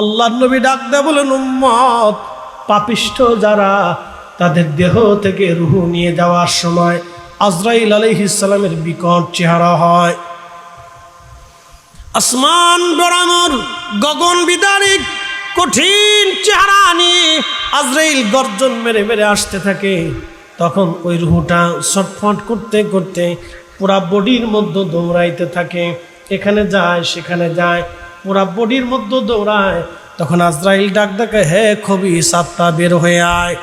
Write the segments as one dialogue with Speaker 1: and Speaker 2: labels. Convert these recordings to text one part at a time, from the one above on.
Speaker 1: আল্লাহর নবী ডাক দেয়া বলেন, উম্মত, পাপিষ্ঠ যারা, তাদের দেহ থেকে রূহ নিয়ে যাওয়ার সময় আজরাইল আলাইহিস সালামের বিকট চেহারা হয়। আসমান বরাবর গগন বিদারিক কঠিন চেহারা নিয়ে আজরাইল গর্জন মেরে মেরে আসতে থাকে। তখন ওই রূহটা ছটফট করতে করতে পুরা বডির মধ্যে দৌড়াইতে থাকে, এখানে যায় সেখানে যায়, পুরা বডির মধ্যে দৌড়ায়। তখন আজরাইল ডাক ডাকে, হে খবিস আত্মা, বের হয়ে আয়,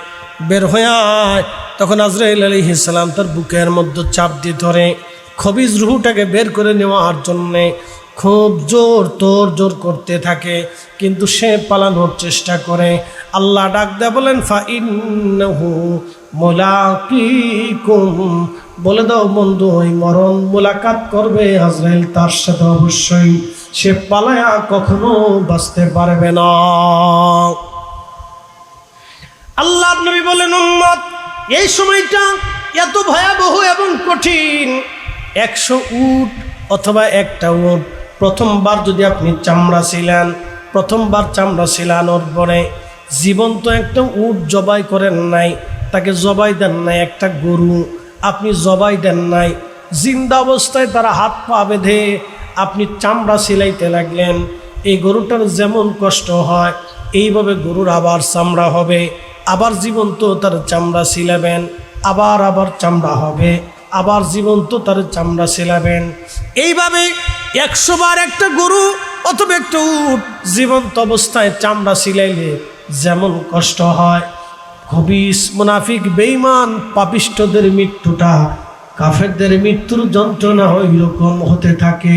Speaker 1: বের হয়ে আয়। তখন আজরাইল আলাইহিস সালাম তার বুকের মধ্যে চাপ দিয়ে ধরে খবিস রূহটাকে বের করে নেওয়ার জন্যে খুব জোর করতে থাকে, কিন্তু সে পালানোর চেষ্টা করে। আল্লাহ ডাক দেয়া বলেন, ফাইন্নাহু মুলাকিকুম, বলে দাও বন্ধু, ওই মরণ মোলাকাত করবে আজরাইল তার সাথে, অবশ্যই সে পালায়া কখনো বাঁচতে পারবে না। আল্লাহর নবী বলেন, উম্মত, এই সময়টা এত ভয়াবহ এবং কঠিন। 100 উট অথবা একটা উট, প্রথমবার যদি আপনি চামড়া ছিলেন, প্রথমবার চামড়া ছিলানোর পরে জীবন্ত একটা উট জবাই করেন নাই, তাকে জবাই দেন নাই, একটা গরু আপনি জবাই দেন নাই, জিন্দা অবস্থায় তারা হাত পা বেঁধে আপনি চামড়া সিলাইতে লাগলেন। এই গরুটার যেমন কষ্ট হয়, এইভাবে গরুর আবার চামড়া হবে, আবার জীবন্ত তার চামড়া সিলাবেন, আবার চামড়া হবে, আবার জীবন্ত তার চামড়া সিলাবেন। এইভাবে 100 বার একটা গরু অথবা একটা উট জীবন্ত অবস্থায় চামড়া সিলাইলে যেমন কষ্ট হয়, খবিস মুনাফিক বেঈমান পাপিষ্ঠদের মৃত্যুটা, কাফেরদের মৃত্যুর যন্ত্রণা ওই রকম হতে থাকে।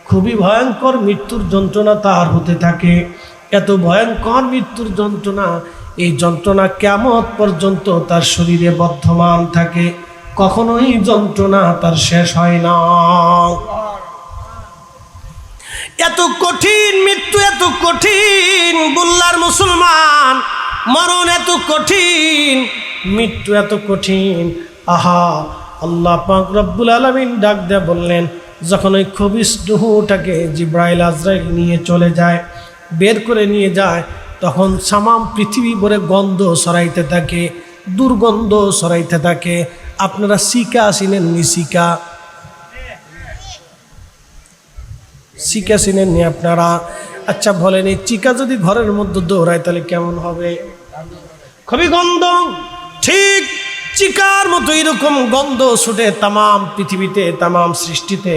Speaker 1: খুবই ভয়ঙ্কর মৃত্যুর যন্ত্রণা তার হতে থাকে। এত ভয়ঙ্কর মৃত্যুর যন্ত্রণা, এই যন্ত্রণা কিয়ামত পর্যন্ত তার শরীরে বর্ধমান থাকে, কখনোই যন্ত্রণা তার শেষ হয় না। এত কঠিন মৃত্যু, এত কঠিন বুল্লার মুসলমান, মরণ এত কঠিন, মৃত্যু এত কঠিন। আহা, আল্লাহ পাক রব্বুল আলামিন ডাক দেয়া বললেন, যখন ওই খবিস রূহটাকে জিবরাইল আজরাইল নিয়ে চলে যায়, বের করে নিয়ে যায়, তখন সামাম পৃথিবী ভরে গন্ধ ছড়াইতে থাকে, দুর্গন্ধ ছড়াইতে থাকে। আপনারা সিকা চিনেননি? সিকা চিনেননি আপনারা? আচ্ছা বলেন, এই চিকা যদি ঘরের মধ্যে দৌড়ায় তাহলে কেমন হবে? খুবই গন্ধ। ঠিক চিকার মতো এরকম গন্ধ ছুটে তামাম পৃথিবীতে, তামাম সৃষ্টিতে।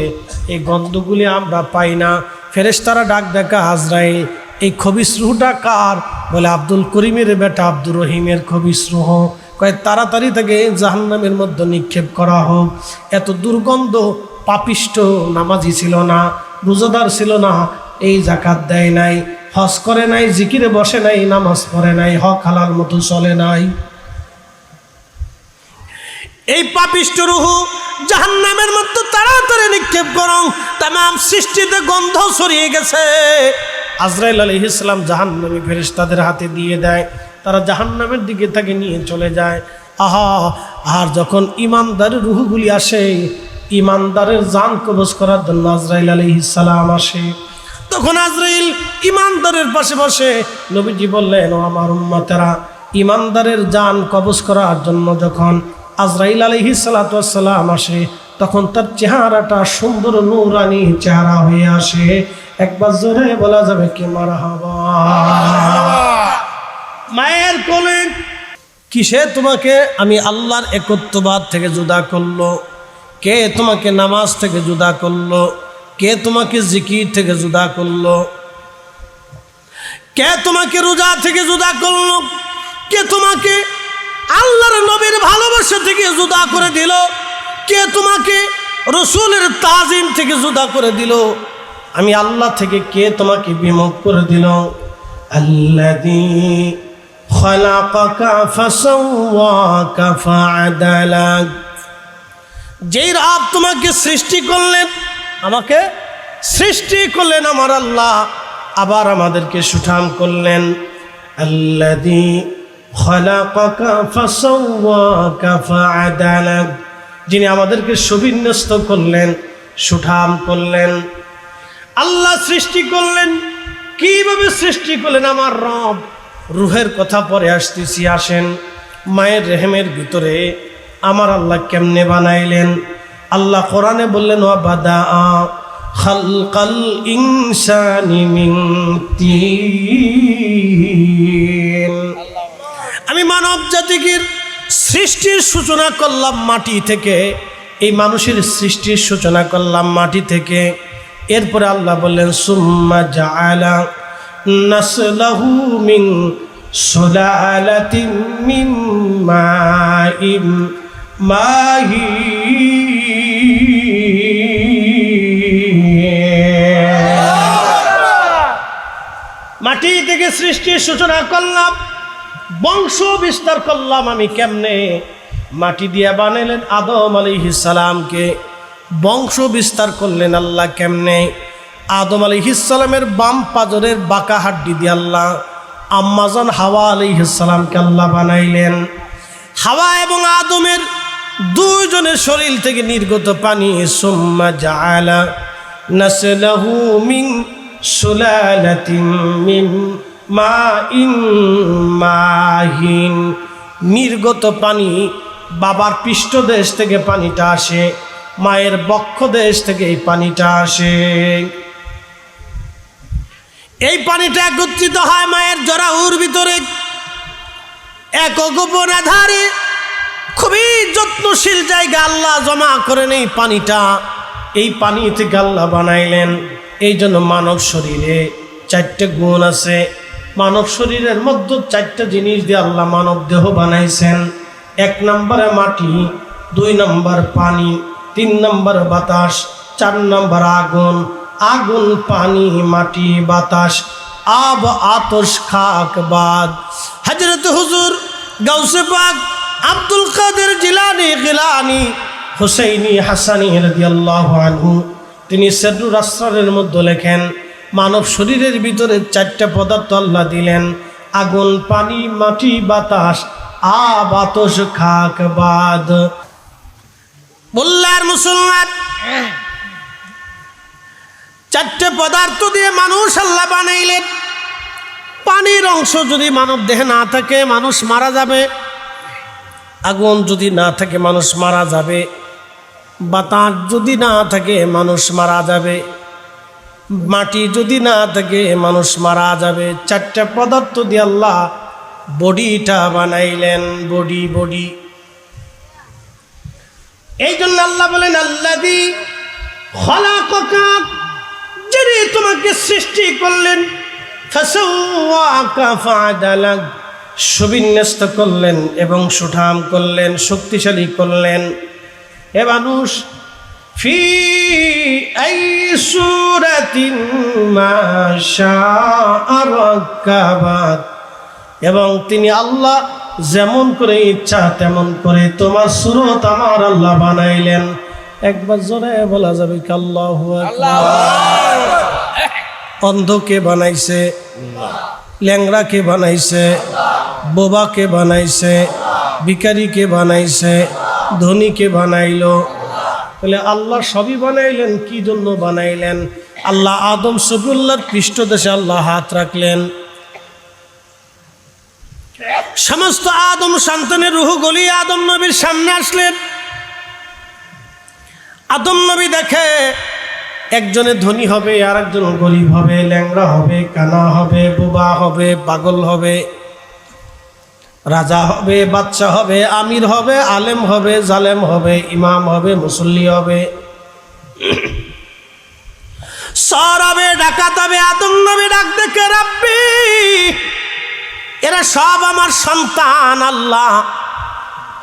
Speaker 1: এই গন্ধগুলি আমরা পাই না। ফেরেশতারা ডাক দেখা, আজরাইল, এই খবিস রূহটা কার? বলে আব্দুল করিমের বেটা আব্দুর রহিমের খবিস রূহ। কয় তাড়াতাড়ি তাকে জাহান্নামের মধ্যে নিক্ষেপ করা হোক। এত দুর্গন্ধ, পাপিষ্ঠ, নামাজি ছিল না, রোজাদার ছিল না, এই যাকাত দেয় নাই, হজ করে নাই, জিকিরে বসে নাই, নামাজ পড়ে নাই, হক হালাল মতো চলে নাই। এই পাপিষ্ঠ রূহ জাহান্নামের মধ্যে তাড়াতাড়ি নিক্ষেপ করো। তামাম সৃষ্টিতে গন্ধ ছড়িয়ে গেছে। আজরাইল আলাইহিস সালাম জাহান্নামী ফেরেশতাদের হাতে দিয়ে দেয়, তারা জাহান্নামের দিকে তাকে নিয়ে চলে যায়। আহা, আর যখন ইমানদারের রূহগুলি আসে, ইমানদারের জান কবজ করার জন্য আজরাইল আলাইহিস সালাম আসে, তখন আজরাইল ইমানদারের পাশে বসে নবীজি বললেন, ও আমার উম্মতেরা, ইমানদারের জান কবজ করার জন্য যখন আজরাইল আলাইহিস সালাতু ওয়াস সালাম আসে, তখন তার চেহারাটা সুন্দর নূরানি চেহারা হয়ে আসে। একবার জোরে বলা যাবে কি মারহাবা? মায়ের কোলে কিসে তোমাকে আমি আল্লাহর একত্ববাদ থেকে জুদা করলো? কে তোমাকে নামাজ থেকে জুদা করলো? কে তোমাকে জিকির থেকে জুদা করলো? কে তোমাকে রোজা থেকে জুদা করলো? কে তোমাকে আল্লাহর নবীর ভালোবাসা থেকে জুদা করে দিল? কে তোমাকে রসুলের তাজিম থেকে জুদা করে দিল? আমি আল্লাহ থেকে কে তোমাকে বিমুখ করে দিল? আল্লাযী খালাকাকা ফাসাওয়াকা ফাআদালাক, যেই রব তোমাকে সৃষ্টি করলেন, আমাকে সৃষ্টি করলেন আমার আল্লাহ, আবার আমাদেরকে সুঠাম করলেন। আল্লাযী খালাকাকা ফাসাওয়াকা ফাআদালাক, যিনি আমাদেরকে সুবিন্যস্ত করলেন, সুঠাম করলেন। আল্লাহ সৃষ্টি করলেন, কিভাবে সৃষ্টি করলেন আমার রব? রুহের কথা পরে আসতেছি, আসেন। মায়ের রেহেমের ভিতরে আমার আল্লাহ কেমনে বানাইলেন? আল্লাহ কোরআনে বললেন, ওয়া বাদা খালকাল ইনসানি মিন তিন। আমি মানব জাতিকে সৃষ্টির সূচনা করলাম মাটি থেকে, এই মানুষের সৃষ্টির সূচনা করলাম মাটি থেকে। এরপরে আল্লাহ বললেন, সুম্মা জাআলা নাসলাহু মিন সুলালাতিন মিন মাইন মাটি থেকে সৃষ্টির সূচনা করলাম, বংশ বিস্তার করলাম আমি কেমনে? মাটি দিয়ে বানাইলেন আদম আলাইহিস সালামকে। বংশ বিস্তার করলেন আল্লাহ কেমনে? আদম আলাইহিস সালামের বাম পাজরের বাঁকা হাড্ডি দিয়ে আল্লাহ আম্মাজান হাওয়া আলাইহিস সালামকে আল্লাহ বানাইলেন। হাওয়া এবং আদমের দুইজনের শরীর থেকে নির্গত পানি, সুম্মা জাআলা নাসলাহু মিন সুলালাতিন মিন মাইন মাহিন। নির্গত পানি, বাবার পৃষ্ঠদেশ থেকে পানিটা আসে, মায়ের বক্ষ দেশ থেকে এই পানিটা আসে। এই পানিটা একত্রিত হয় মায়ের জরায়ুর ভিতরে, এক গোপন আধারে খুবই যত্নশীল জায়গা আল্লাহ জমা করেন এই পানিটা। এই পানি থেকে আল্লাহ বানাইলেন। এই জন্য মানব শরীরে 4টে গুণ আছে। মানব শরীরের মধ্যে 4টা জিনিস দিয়ে আল্লাহ মানব দেহ বানাইছেন। 1 নম্বরে মাটি, 2 নম্বর পানি, 3 নম্বর বাতাস, 4 নম্বর আগুন। আগুন, পানি, মাটি, বাতাস, আব, আতশ, খাক, বাদ। হযরত হুজুর গাউসে পাক আব্দুল কাদের জিলানী গিলানী হুসাইনি হাসানী রাদিয়াল্লাহু আনহু তিনি সিররুল আসরারের মধ্যে লেখেন, মানব শরীরের ভিতরে 4টা পদার্থ আল্লাহ দিলেন, আগুন, পানি, মাটি, বাতাস, আব, আতশ, খাক, বাদ। বললার মুসলমান, 4টে পদার্থ দিয়ে মানুষ আল্লাহ বানাইলেন। পানির অংশ যদি মানব দেহে না থাকে মানুষ মারা যাবে। আগুন যদি না থাকে মানুষ মারা যাবে। বাতাস যদি না থাকে মানুষ মারা যাবে। মাটি যদি না থাকে মানুষ মারা যাবে। 4টা পদার্থ দিয়ে আল্লাহ বডিটা বানাইলেন। বডি। এই জন্য আল্লাহ বলেন, আল্লাযী খালাকাকা, যিনি তোমাকে সৃষ্টি করলেন, ফাসাওয়াকা ফাআদালাক, সুবিন্যস্ত করলেন এবং সুঠাম করলেন, শক্তিশালী করলেন। এ মানুষ, ফি আই সূরাতিন মা শাআ রাক্কাবাক, এবং তিনি আল্লাহ যেমন করে ইচ্ছা তেমন করে তোমার সুরত আমার আল্লাহ বানাইলেন। একবার জোরে বলা যাবে কি আল্লাহু আকবার? অন্ধকে বানাইছে, ল্যাংড়াকে বানাইছে, বোবাকে বানাইছে, ভিখারিকে বানাইছে, ধনীকে বানাইলো। বলে আল্লাহ সবই বানাইলেন। কি জন্য বানাইলেন? আল্লাহ আদম সফিউল্লাহর পৃষ্ঠদেশে আল্লাহ হাত রাখলেন। সমস্ত আদম সন্তানের রূহ গলিয়ে আদম নবীর সামনে আসলেন। আদম নবী দেখে একজনে ধনী হবে, আর একজন গরিব হবে, ল্যাংড়া হবে, কানা হবে, বোবা হবে, পাগল হবে, রাজা হবে, বাদশা হবে, আমির হবে, আলেম হবে, জালেম হবে, ইমাম হবে, মুসল্লি হবে, সর হবে, ডাকাত হবে। আদম নবী ডাক দেখে, রাব্বি, এরা সব আমার সন্তান। আল্লাহ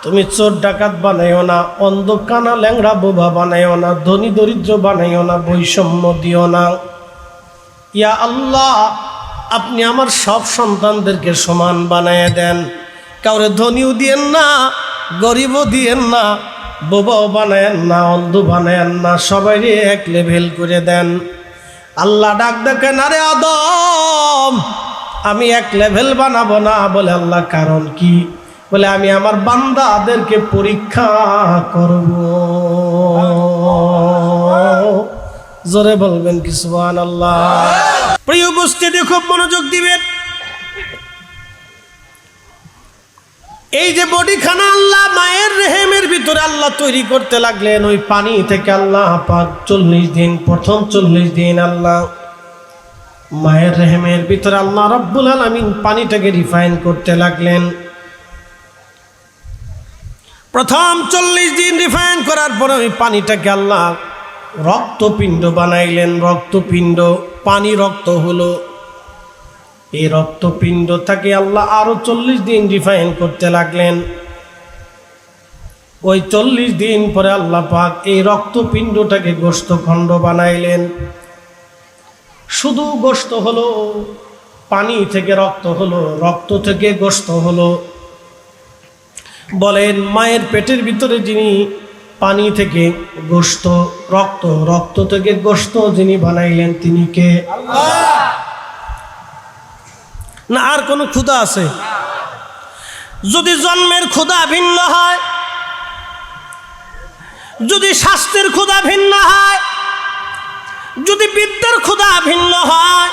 Speaker 1: তুমি চোর ডাকাত বানাইও না, অন্ধ কানা ল্যাংড়া বোবা বানাইও না, ধনী দরিদ্র বানাইও না, বৈষম্য দিও না। ইয়া আল্লাহ, আপনি আমার সব সন্তানদেরকে সমান বানায় দেন। কাউরে ধনীও দিয়েন না, গরিবও দিয়েন না, বোবাও বানায়েন না, অন্ধ বানায়েন না, সবাই এক লেভেল করে দেন। আল্লাহ ডাক দেখেন, আরে আদম, আমি এক লেভেল বানাবো না। বলে আল্লাহ কারণ কি? বলে আমি আমার বান্দাদেরকে পরীক্ষা করব। জোরে বলবেন কি সুবহানাল্লাহ? প্রিয় উপস্থিতি, খুব মনোযোগ দিবেন। এই যে বডিখানা আল্লাহ মায়ের রেহেমের ভিতরে আল্লাহ তৈরি করতে লাগলেন, ওই পানি থেকে আল্লাহ পাক 40 দিন, প্রথম 40 দিন আল্লাহ মায়ের রেহেমের ভিতরে আল্লাহ রাব্বুল আলামিন পানিটাকে রিফাইন করতে লাগলেন। প্রথম 40 দিন রিফাইন করার পরে ওই পানিটাকে আল্লাহ রক্তপিণ্ড বানাইলেন। রক্তপিণ্ড, পানি রক্ত হলো। এই রক্তপিণ্ডটাকে আল্লাহ আরো 40 দিন রিফাইন করতে লাগলেন। ওই 40 দিন পরে আল্লাহ পাক এই রক্তপিণ্ডটাকে গোশতখণ্ড বানাইলেন। শুধু গোশত হলো, পানি থেকে রক্ত হলো, রক্ত থেকে গোশত হলো। বলেন, মায়ের পেটের ভিতরে যিনি পানি থেকে গোশত, রক্ত, রক্ত থেকে গোশত যিনি বানাইলেন তিনি কে? আল্লাহ। না আর কোন ক্ষুধা আছে? যদি জন্মের ক্ষুধা ভিন্ন হয়, যদি স্বাস্থ্যের ক্ষুধা ভিন্ন হয়, যদি বিদ্যার ক্ষুধা ভিন্ন হয়,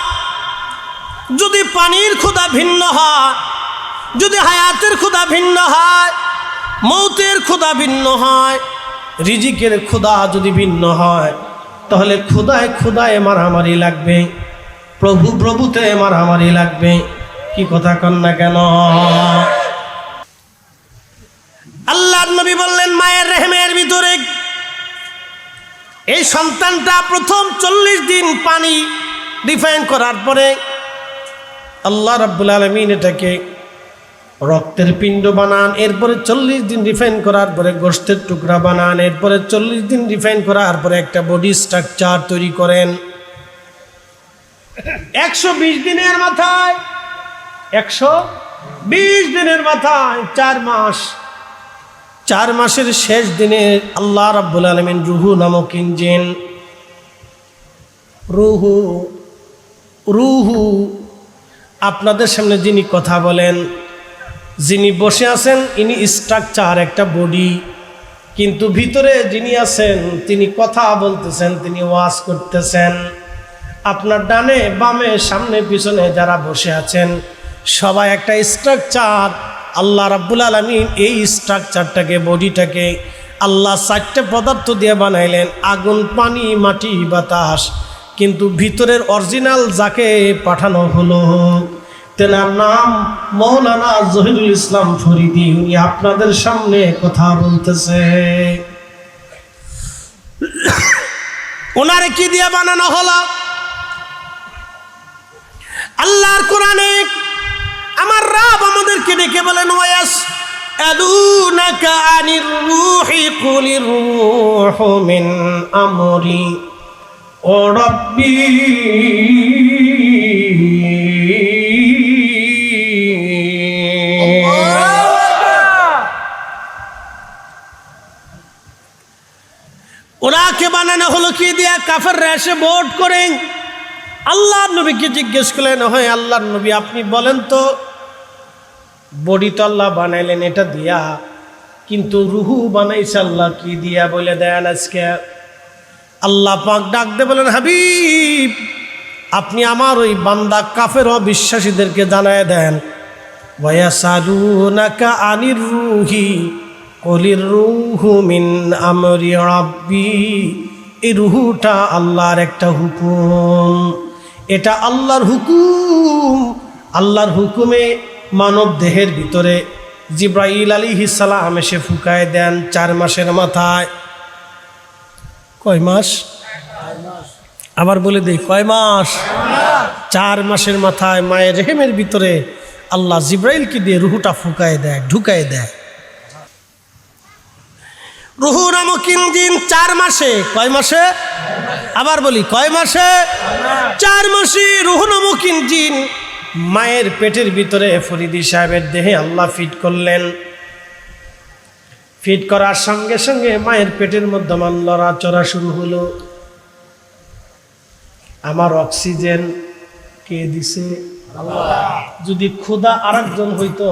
Speaker 1: যদি পানির ক্ষুধা ভিন্ন হয়, যদি হায়াতের ক্ষুধা ভিন্ন হয়, মৌতের ক্ষুধা ভিন্ন হয়, রিজিকের ক্ষুধা যদি ভিন্ন হয়, তাহলে ক্ষুধায় ক্ষুধায় মারামারি লাগবে, প্রভু প্রভুতে মারামারি লাগবে। কি কথা কন না কেন? আল্লাহর নবী বললেন, মায়ের রেহেমের ভিতরে এই সন্তানটা প্রথম 40 দিন পানি রিফাইন করার পরে আল্লাহ রাব্বুল আলামিন এটাকে রক্তের পিণ্ড বানান। এরপরে 40 দিন রিফাইন করার পরে গোশতের টুকরা বানান। এরপরে 40 দিন রিফাইন করার পরে একটা বডি স্ট্রাকচার তৈরি করেন। 120 দিনের মাথায়, 120 দিনের মাথায় 4 মাস, 4 মাসের শেষ দিনে আল্লাহ রাব্বুল আলামিন রুহু নামক ইঞ্জিন, রুহু আপনাদের সামনে যিনি কথা বলেন, যিনি বসে আছেন, ইনি স্ট্রাকচার, একটা বডি, কিন্তু ভিতরে যিনি আছেন তিনি কথা বলতেছেন, তিনি ওয়াজ করতেছেন। আপনার ডানে বামে সামনে পিছনে যারা বসে আছেন সবাই একটা স্ট্রাকচার। আল্লাহ রাব্বুল আলামিন এই স্ট্রাকচারটাকে, বডিটাকে আল্লাহ 4টে পদার্থ দিয়ে বানাইলেন, আগুন, পানি, মাটি, বাতাস। কিন্তু ভিতরের অরিজিনাল যাকে পাঠানো হলো তেনার নাম মৌলানা জহিরুল ইসলাম ফরিদি। উনি আপনাদের সামনে কথা বলতেছে। ওনারে কি দিয়ে বানানো হলো? আল্লাহর কোরআনে আমার রব আমাদেরকে ডেকে বলেন, ওয়াস আলুনাকা আনির রূহি কুলির রূহু মিন আমরি ও রাব্বি ওনাকে বানানো হলো কি দিয়া? কাফেররা এসে ভোট করে আল্লাহর নবীকে জিজ্ঞেস করলেন, হয় আল্লাহর নবী আপনি বলেন তো, বডি তো আল্লাহ বানাইলেন এটা দিয়া, কিন্তু রুহু বানাইছে আল্লাহ কি দিয়া? বলে দেন আজকে। আল্লাহ পাক ডাক দিয়ে বলেন, হাবিব আপনি আমার ওই বান্দা কাফের অবিশ্বাসীদেরকে জানায় দেন, ওয়ায়াসালুনাকা আনির রূহি কুলির রূহু মিন আমরি রাব্বি। এই রুহুটা আল্লাহর একটা হুকুম, এটা আল্লাহর হুকুম। আল্লাহর হুকুমে মানব দেহের ভিতরে জিব্রাইল আলাইহিস সালাম এসে ফুঁকায় দেন 4 মাসের মাথায়। কয় মাস? আবার বলে দেই, কয় মাস? 4 মাসের মাথায় মায়ের রেহেমের ভিতরে আল্লাহ জিব্রাইলকে দিয়ে রুহুটা ফুঁকায় দেয়, ঢুকায় দেয়। রুহু নামক ইঞ্জিন 4 মাসে, কয় মাসে? আবার বলি, কয় মাসে? 4 মাসে রুহু নামক ইঞ্জিন মায়ের পেটের ভিতরে ফরিদি সাহেবের দেহে আল্লাহ ফিট করলেন। ফিট করার সঙ্গে সঙ্গে মায়ের পেটের মধ্যে আমার লড়াচড়া শুরু হলো। আমার অক্সিজেন কে দিছে? আল্লাহ। যদি খোদা আরেকজন হইতো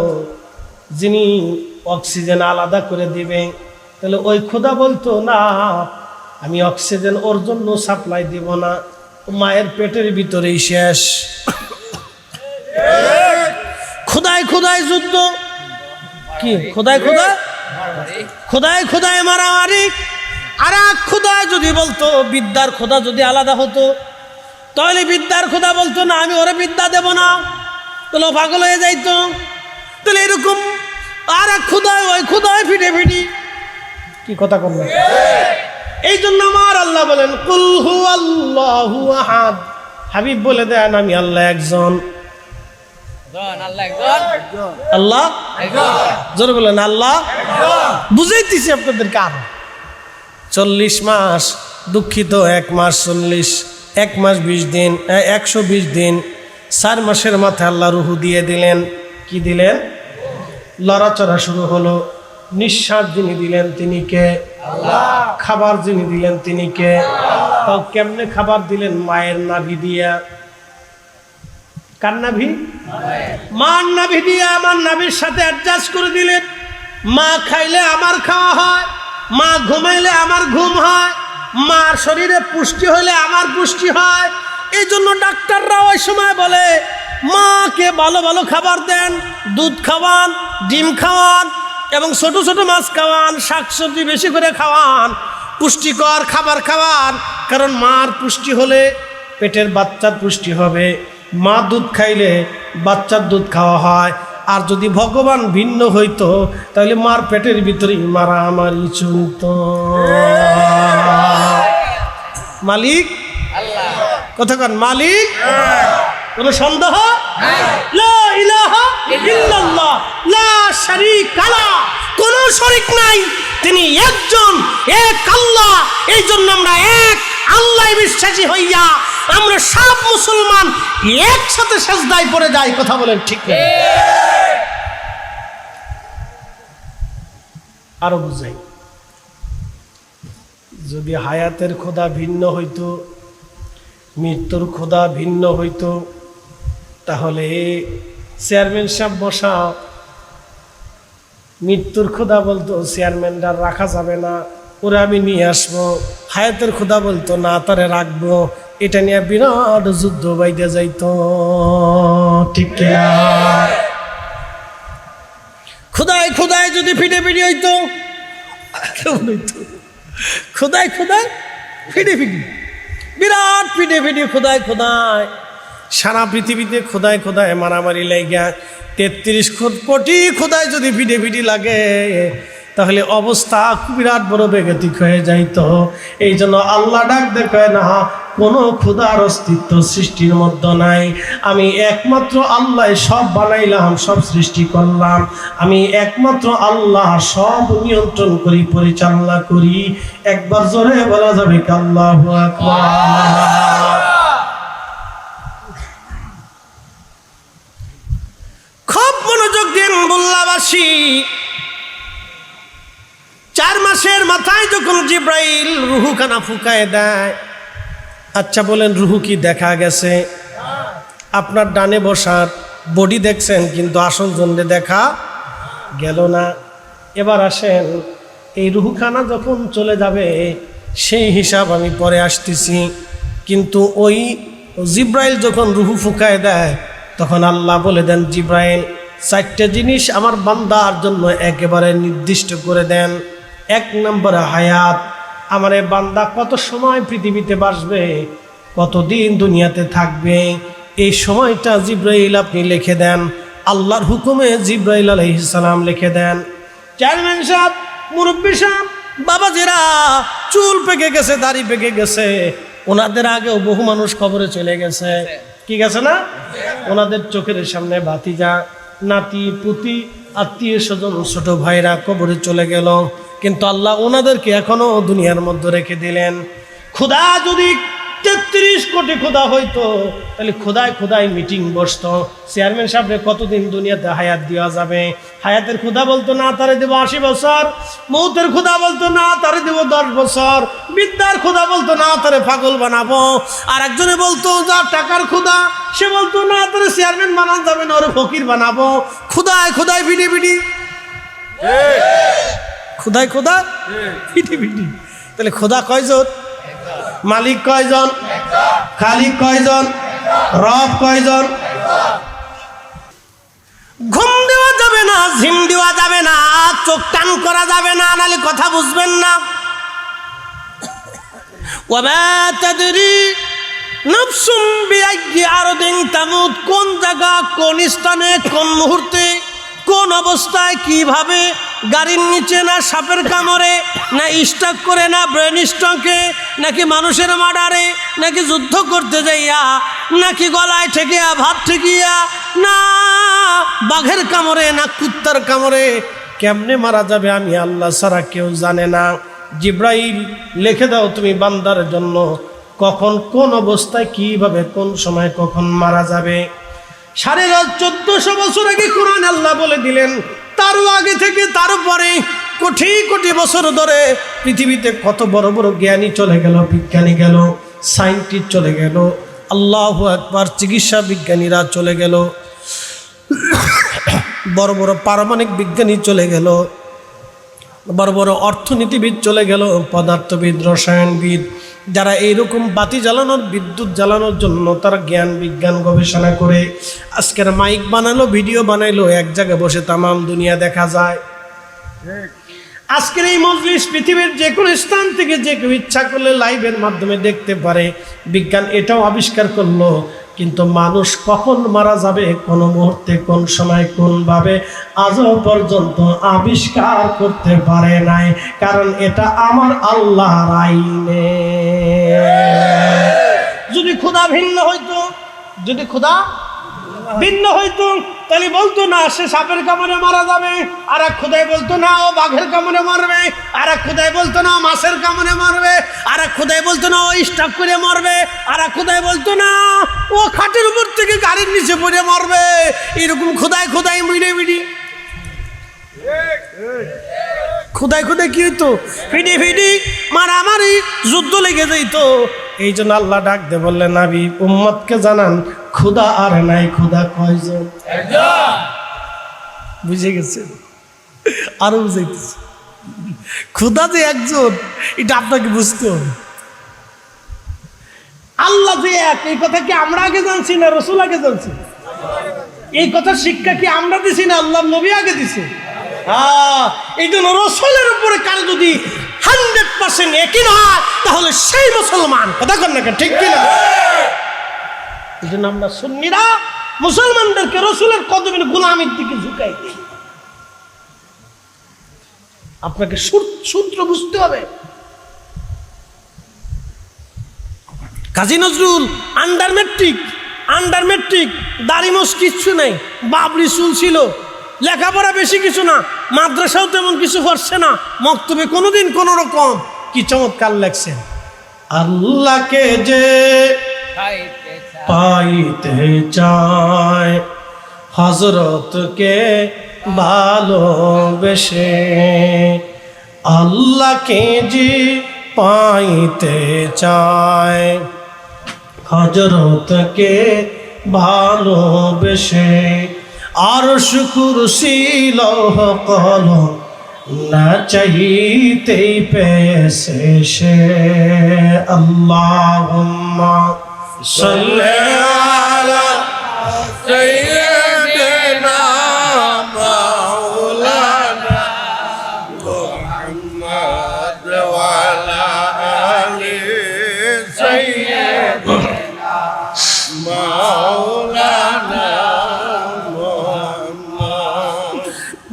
Speaker 1: যিনি অক্সিজেন আলাদা করে দিবে, তাহলে ওই খোদা বলতো না আমি অক্সিজেন ওর জন্য সাপ্লাই দিব না, মায়ের পেটের ভিতরেই শেষ। খোদায় খোদায় যুদ্ধ, কি খোদায় খোদায় খোদায় খোদায় মারামারি। আর এক খোদায় যদি বলতো, বিদ্যার খোদা যদি আলাদা হতো, তাহলে বিদ্যার খোদা বলতো না আমি ওরে বিদ্যা দেব না, তাহলে পাগল হয়ে যাইতো। তাহলে এরকম আর এক খোদায় ওই খোদায় ফিটে ফিটি, কি কথা করবে। এই জন্য আমার আল্লাহ বলেন কুল হুয়াল্লাহু আহাদ, হাবিব বলে দেন আমি আল্লাহ একজন। আল্লাহ জোরে বলেন আল্লাহ। বুঝাইতেছি আপনাদেরকে। আর 40 মাস, দুঃখিত 1 মাস 40, 1 মাস 20 দিন, 120 দিন, 4 মাসের মাথায় আল্লাহ রুহু দিয়ে দিলেন। কি দিলেন? লড়াচড়া শুরু হলো। নিঃশ্বাস যিনি দিলেন তিনি কে? আল্লাহ। খাবার যিনি দিলেন তিনি কে? তাও কেমনে খাবার দিলেন? মায়ের নাভি দিয়া। কার নাভি? মার নাভি দিয়া আমার নাভির সাথে অ্যাডজাস্ট করে দিলেন। মা খাইলে আমার খাওয়া হয়, মা ঘুমাইলে আমার ঘুম হয়, মার শরীরে পুষ্টি হইলে আমার পুষ্টি হয়। এই জন্য ডাক্তাররা ওই সময় বলে মাকে ভালো ভালো খাবার দেন, দুধ খাওয়ান, ডিম খাওয়ান এবং ছোট ছোট মাছ খাওয়ান, শাকসবজি বেশি করে খাওয়ান, পুষ্টিকর খাবার খাওয়ান। কারণ মার পুষ্টি হলে পেটের বাচ্চার পুষ্টি হবে। মা দুধ খাইলে বাচ্চার দুধ খাওয়া হয়। আর যদি ভগবান ভিন্ন হইতো তাহলে মার পেটের ভিতরে মারামারি চলত। মালিক আল্লাহ, কথা কন মালিক। কোন সন্দেহ? লা ইলাহা ইল্লাল্লাহ লা শারীকা লাহু, কোন শরীক নাই, তিনি একজন, এক আল্লাহ। এই জন্য আমরা এক আল্লাহ বিশ্বাসী হইয়া আমরা সব মুসলমান একসাথে সেজদায় পড়ে যাই। কথা বলেন ঠিক না? আরো বুঝাই, যদি হায়াতের খোদা ভিন্ন হইতো, মৃত্যুর খোদা ভিন্ন হইতো, তাহলে চেয়ারম্যান সাহেব বসা, মৃত্যুর খোদা বলতো চেয়ারম্যানটা রাখা যাবে না, ওরা আমি নিয়ে আসবো। হায়াতের খোদা বলতো না, তারে রাখবো। এটা নিয়ে বিরাট যুদ্ধ বাইতে যাইতো। ঠিক কিনা? খোদায় খোদায় যদি ফিটে ফিটি হইতো, কেমন হইতো? খোদায় খোদায় ফিটে ফিটি, বিরাট ফিটে ফিটি, খোদায় খোদায়। সারা পৃথিবীতে খোদায় খোদায় মারামারি লাইগা 33 কোটি খোদায় যদি ফিটে ফিটি লাগে, তাহলে অবস্থা বিরাট বড় বেগতিক হয়ে যাইতো। এই জন্য আল্লাহ ডাক দেখায় না কোনো খোদার অস্তিত্ব সৃষ্টির মধ্যে নাই। আমি একমাত্র আল্লাহ সব বানাইলাম, সব সৃষ্টি করলাম। আমি একমাত্র আল্লাহ সব নিয়ন্ত্রণ করি, পরিচালনা করি। একবার জোরে বলা যাবে কি আল্লাহু আকবার। খুব মনোযোগ দিন বুল্লাবাসী। 4 মাসের মাথায় যখন জিব্রাইল রুহুখানা ফুকায় দেয়, আচ্ছা বলেন রুহু কি দেখা গেছে? আপনার ডানে বসার বডি দেখছেন, কিন্তু আসল জন্যে দেখা গেল না। এবার আসেন, এই রুহুখানা যখন চলে যাবে সেই হিসাব আমি পরে আসতেছি। কিন্তু ওই জিব্রাইল যখন রুহু ফুকায় দেয়, তখন আল্লাহ বলে দেন জিব্রাইল 4টে জিনিস আমার বান্দার জন্য একেবারে নির্দিষ্ট করে দেন। 1 নম্বরে হায়াত, আমার এই বান্দা কত সময় পৃথিবীতে বাসবে, কতদিন দুনিয়াতে থাকবে, এই সময়টা জিব্রাইল আপনি লিখে দেন। আল্লাহর হুকুমে জিব্রাইল আলাইহিস সালাম লিখে দেন। চেয়ারম্যান সাহেব, মুরব্বী সাহেব, বাবাজিরা, চুল পেকে গেছে, দাড়ি পেকে গেছে, ওনাদের আগেও বহু মানুষ কবরে চলে গেছে। কি গেছে না? ওনাদের চোখের সামনে ভাতিজা, নাতি, পুতি, আত্মীয় স্বজন, ছোট ভাইরা কবরে চলে গেল, কিন্তু আল্লাহ ওনাদেরকে এখনো দুনিয়ার মধ্যে রেখে দিলেন। খোদা যদি 33 কোটি খোদা হইতো, তাহলে খোদায় খোদায় মিটিং বসতো। চেয়ারম্যান সাহেবরে কতদিন দুনিয়াতে হায়াত দেওয়া যাবে? হায়াতের খোদা বলতো না তারে দেবো 80 বছর, মৌতের খোদা বলতো না তারে দেবো 10 বছর, বিদ্যার খোদা বলতো না তারে পাগল বানাবো, আর একজনে বলতো যা টাকার খোদা, সে বলতো না তারে চেয়ারম্যান বানানো যাবে না, ওরে ফকির বানাবো। খোদায় খোদায় ভিডি ভিডি, খোদায় খোদা ভিডি ভিডি। তাহলে খোদা কয়জন? মালিক কয়জন? খালিক কয়জন? রব কয়জন? ঘুম দেওয়া যাবে না, ঝিম দেওয়া যাবে না, চোখ টান করা যাবে না, নাহলে কথা বুঝবেন না। ওয়ামা তাদরি নাফসুম বিআইয়ি আরদিন তামুত, কোন জায়গা, কোন স্থানে, কোন মুহূর্তে, কোন অবস্থায়, কিভাবে, গাড়ির নিচে না সাপের কামড়ে, না স্ট্রোক করে, না ব্রেন স্ট্রোকে, নাকি মানুষের মার্ডারে, নাকি যুদ্ধ করতে যাইয়া, নাকি গলায় ঠেকিয়া ভাত ঠেকিয়া, না বাঘের কামড়ে, না কুত্তার কামড়ে, কেমনে মারা যাবে আমি আল্লাহ ছাড়া কেউ জানে না। জিব্রাইল লিখে দাও তুমি বান্দার জন্য কখন, কোন অবস্থায়, কিভাবে, কোন সময়, কখন মারা যাবে। 1450 বছর আগে কোরআন আল্লাহ বলে দিলেন। তারও আগে থেকে, তারও পরে কোটি কোটি বছর ধরে পৃথিবীতে কত বড় বড় জ্ঞানী চলে গেল, বিজ্ঞানী গেল, সায়েন্টিস্ট চলে গেল, আল্লাহু আকবার, চিকিৎসা বিজ্ঞানীরা চলে গেল, বড় বড় পারমাণবিক বিজ্ঞানী চলে গেল, বড় বড় অর্থনীতিবিদ চলে গেল, পদার্থবিদ, রসায়নবিদ, যারা এইরকম বাতি জ্বালানোর, বিদ্যুৎ জ্বালানোর জন্য তারা জ্ঞান বিজ্ঞান গবেষণা করে আজকের মাইক বানালো, ভিডিও বানাইলো, এক জায়গায় বসে তামাম দুনিয়া দেখা যায়। আজকের এই মজলিস পৃথিবীর যে কোনো স্থান থেকে যে কেউ ইচ্ছা করলে লাইভের মাধ্যমে দেখতে পারে। বিজ্ঞান এটাও আবিষ্কার করলো, কিন্তু মানুষ কখন মারা যাবে, কোন মুহূর্তে, কোন সময়, কোনভাবে আজও পর্যন্ত আবিষ্কার করতে পারে নাই, কারণ এটা আমার আল্লাহর আইনে। যদি খোদা ভিন্ন হইতো, যদি খোদা ভিন্ন হইতো, তাহলে বলতো না সে সাপের কামড়ে মারা যাবে, আর এক খোদাই বলতো না ও বাঘের কামড়ে মারবে, আর এক খোদাই বলতো না মাছের কামড়ে মারবে, আর এক খোদাই বলতো না ও স্ট্রোক করে মারবে, আর এক খোদাই বলতো না ও খাটের উপর থেকে গাড়ির নিচে পড়ে মারবে। এরকম খোদাই খোদাই মিড়ে মিড়ি খোদাই খোদাই কি হইতো, ফিডি ফিডি মারামারি, যুদ্ধ লেগে যেত। এই জন্য আল্লাহ ডাক দে বললেন, নবী উম্মতকে জানান খোদা আর নাই, খোদা কয়জন? বুঝে গেছে? আরো বুঝাইতেছে, খোদা যে একজন, এটা আপনাকে বুঝতে হবে। আল্লাহ যে এক, এই কথা কি আমরা আগে জানছি না রসুল আগে জানছি? এই কথার শিক্ষা কি আমরা দিছি না আল্লাহ নবী আগে দিছে? এই জন্য রসুলের উপরে কারো যদি 100% একই হয় তাহলে সেই মুসলমান। কথা কন না, ঠিক কিনা? এই জন্য আমরা সুন্নিরা মুসলমানদেরকে রসুলের কদমের গোলামির দিকে ঝুঁকাই দিই। আপনাকে সূত্র বুঝতে হবে। কাজী নজরুল আন্ডার মেট্রিক, দাড়ি মোছ কিচ্ছু নেই, বাবরি চুল ছিল, লেখাপড়া বেশি কিছু না, মাদ্রাসাও তেমন কিছু পড়ছে না, মক্তবে কোনোদিন কোন রকম। কি চমৎকার লেখছেন, আল্লাহকে যে পাইতে চায় হযরতকে ভালোবেসে, আল্লাহকে যে পাইতে চায় হযরতকে ভালোবেসে, আরশ কুরসি লৌহ কলম না চাইতেই পেয়েছে সে। আল্লাহুম্মা সাল্লি আলা সাইয়্যিদিনা মাওলানা মুহাম্মদ ওয়া আলা আলি সাইয়্যিদিনা মাওলানা।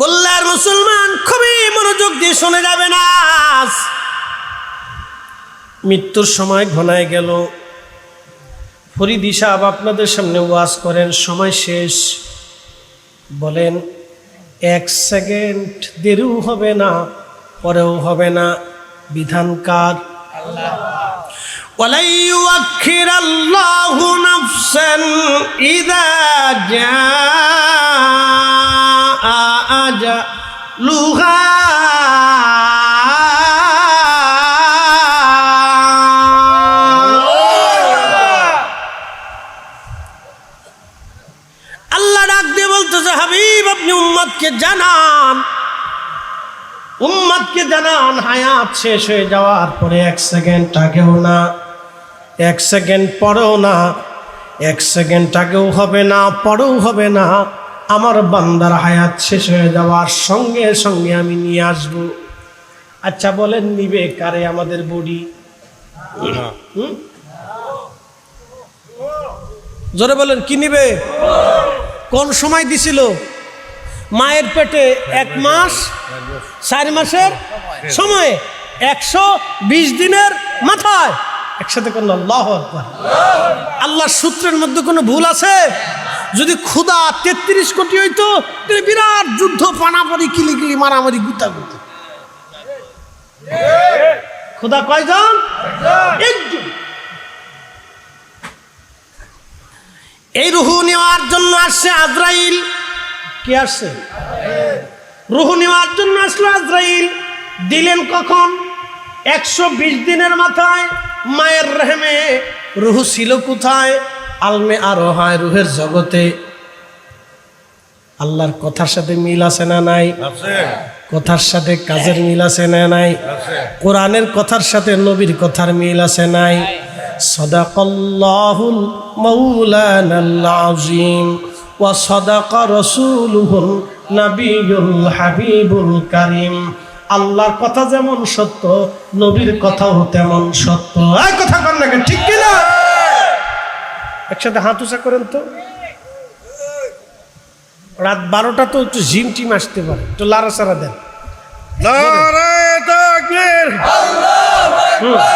Speaker 1: বললার মুসলমান খুবই মনোযোগ দিয়ে শুনে যাবে না। মৃত্যুর সময় ঘনায় গেল, ফরিদি সাহেব আপনাদের সামনে ওয়াজ করেন, সময় শেষ, বলেন 1 সেকেন্ড দেরিও হবে না, পরেও হবে না, বিধানকার আল্লাহ। ওয়ালা ইউআখিরাল্লাহু নাফসান ইযা জাআ আজালুহা। আল্লাহ ডাক দিয়ে বলতেছে, হাবিব আপনি উম্মতকে জানান, হায়াত শেষ হয়ে যাওয়ার পরে 1 সেকেন্ড আগেও না, এক সেকেন্ড পরেও না, এক সেকেন্ড আগেও হবে না, পরেও হবে না। আমার বান্দার হায়াত শেষ হয়ে যাওয়ার সঙ্গে সঙ্গে আমি নিয়ে আসব। আচ্ছা বলেন, নিবে কারে আমাদের বডি? জোরে বলেন, কি নিবে? কোন সময় দিছিল? মায়ের পেটে 1 মাস 4 মাসের সময়ে 120 দিনের মাথায়। একসাথে করল আল্লাহু আকবার। আল্লাহর সূত্রের মধ্যে কোনো ভুল আছে? যদি ক্ষুধা 33 কোটি হইতো তাহলে বিরাট যুদ্ধ, পানাপানি, কিলিকিলি, মারামারি, গুতাগুতি। ক্ষুধা কয়জন? একজন। এই রুহু নেওয়ার জন্য আসছে আজরাইল। কে আসছে? রুহু নেওয়ার জন্য আসলো আজরাইল। দিলেন কখন? 120 দিনের মাথায়। মায়ের রেহেমে রুহু ছিল কোথায়? আলমে আরো হয় রুহের জগতে। আল্লাহর কথার সাথে মিল আছে না নাই? কথার সাথে কাজের মিল আছে না নাই? কোরআনের কথার সাথে নবীর কথার মিল আছে নাই? সাদাকাল্লাহুল মাওলানাল আযীম ওয়া সাদাকা রাসূলুহুন নাবিয়ুল হাবিবুল কারীম। আল্লাহর কথা যেমন সত্য, নবীর কথাও তেমন সত্য। এই কথা কর না কেন? ঠিক কিনা? একসাথে হাত উঁচা করেন তো। রাত 12টা তো একটু জিম টিম আসতে পারে, একটু লাড়াচাড়া দেন।
Speaker 2: নারায়ে তাকবীর,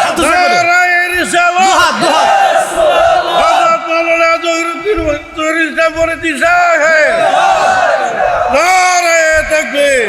Speaker 1: হাত উঁচা করেন।
Speaker 2: নারায়ে রিসালাত,
Speaker 1: দুহাত, দুহাত।
Speaker 2: হযরত মাওলানা জহিরুদ্দিন চৌধুরী সাহেব বলে দিশা হে। নারায়ে তাকবীর।